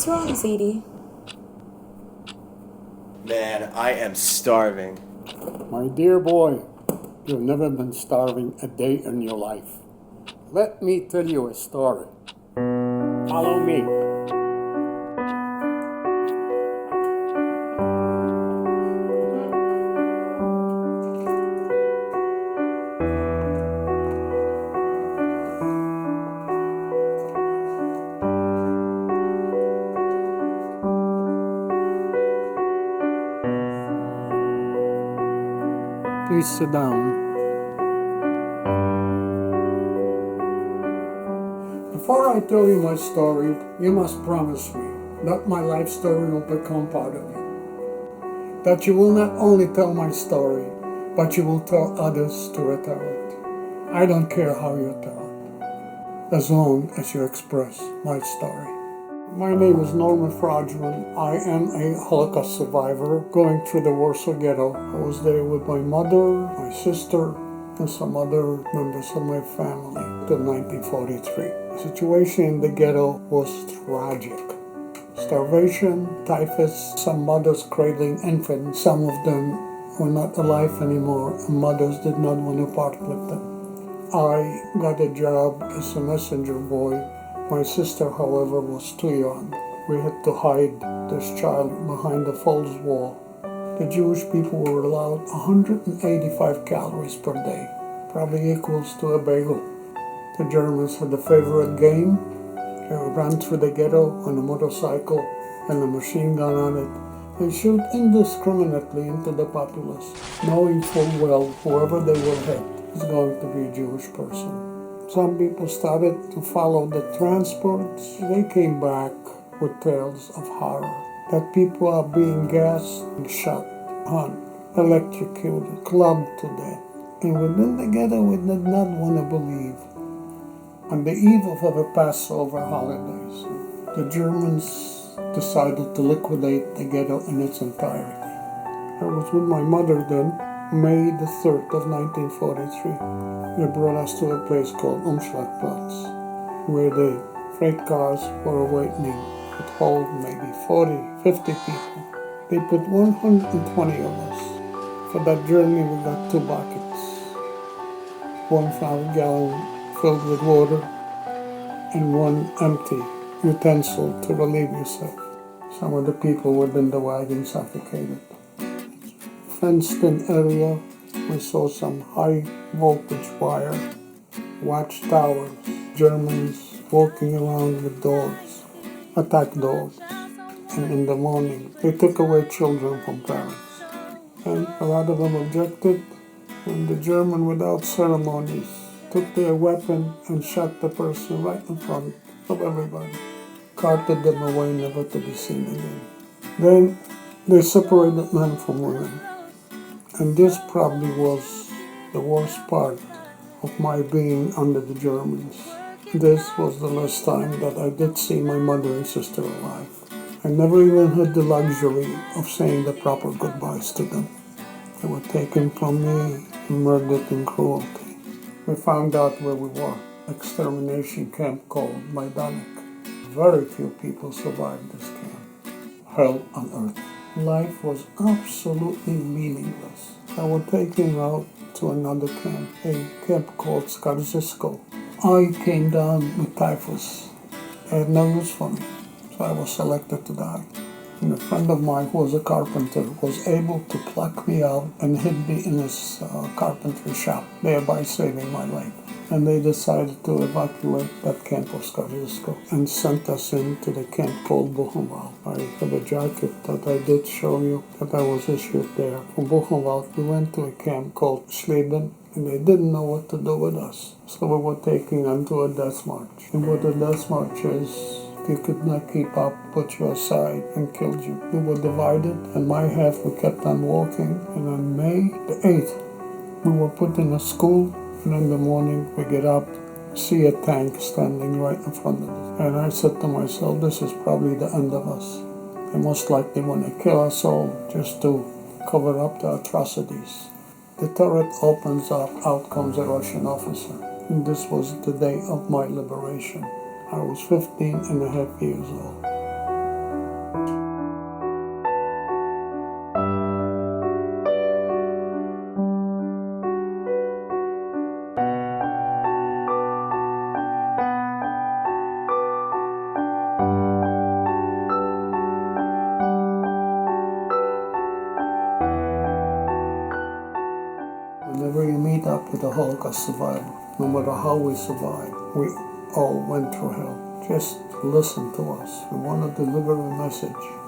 What's wrong, Sadie? Man, I am starving. My dear boy, you've never been starving a day in your life. Let me tell you a story. Follow me. Please sit down. Before I tell you my story, you must promise me that my life story will become part of you. That you will not only tell my story, but you will tell others to retell it. I don't care how you tell it, as long as you express my story. My name is Norman Fraudulent. I am a Holocaust survivor going through the Warsaw Ghetto. I was there with my mother, my sister, and some other members of my family till 1943. The situation in the ghetto was tragic. Starvation, typhus, some mothers cradling infants. Some of them were not alive anymore, and mothers did not want to part with them. I got a job as a messenger boy. My sister, however, was too young. We had to hide this child behind the falls wall. The Jewish people were allowed 185 calories per day, probably equals to a bagel. The Germans had a favorite game. They would run through the ghetto on a motorcycle and a machine gun on it and shoot indiscriminately into the populace, knowing full well whoever they will hit is going to be a Jewish person. Some people started to follow the transports. They came back with tales of horror, that people are being gassed, shot, hunt, electrocuted, clubbed to death. And within the ghetto, we did not want to believe. On the eve of the Passover holidays, the Germans decided to liquidate the ghetto in its entirety. I was with my mother then, May the 3rd of 1943. They brought us to a place called Umschlagplatz, where the freight cars were awaiting. It hold maybe 40, 50 people. They put 120 of us. For that journey, we got 2 buckets. 1 5-gallon filled with water, and 1 empty utensil to relieve yourself. Some of the people within the wagon suffocated. Fenced-in area, we saw some high voltage wire, watchtowers, Germans walking around with dogs, attack dogs. And in the morning, they took away children from parents. And a lot of them objected, and the German, without ceremonies, took their weapon and shot the person right in front of everybody, carted them away never to be seen again. Then they separated men from women. And this probably was the worst part of my being under the Germans. This was the last time that I did see my mother and sister alive. I never even had the luxury of saying the proper goodbyes to them. They were taken from me and murdered in cruelty. We found out where we were, extermination camp called Majdanek. Very few people survived this camp. Hell on earth. Life was absolutely meaningless. I was taken out to another camp, a camp called Skarżysko. I came down with typhus. They had no use for me, so I was selected to die. And a friend of mine who was a carpenter was able to pluck me out and hid me in his carpentry shop, thereby saving my life. And they decided to evacuate that camp of Skarżysko and sent us into the camp called Buchenwald. I have a jacket that I did show you that I was issued there. From Buchenwald, we went to a camp called Schleben, and they didn't know what to do with us. So we were taken onto a death march. And what a death march is, if you could not keep up, put you aside and killed you. We were divided, and my half we kept on walking. And on May the 8th, we were put in a school. And in the morning, we get up, see a tank standing right in front of us. And I said to myself, this is probably the end of us. They most likely want to kill us all just to cover up the atrocities. The turret opens up, out comes a Russian officer. And this was the day of my liberation. I was 15 and a half years old. whenever you meet up with a Holocaust survivor, no matter how we survived, we all went through hell. Just listen to us. We want to deliver a message.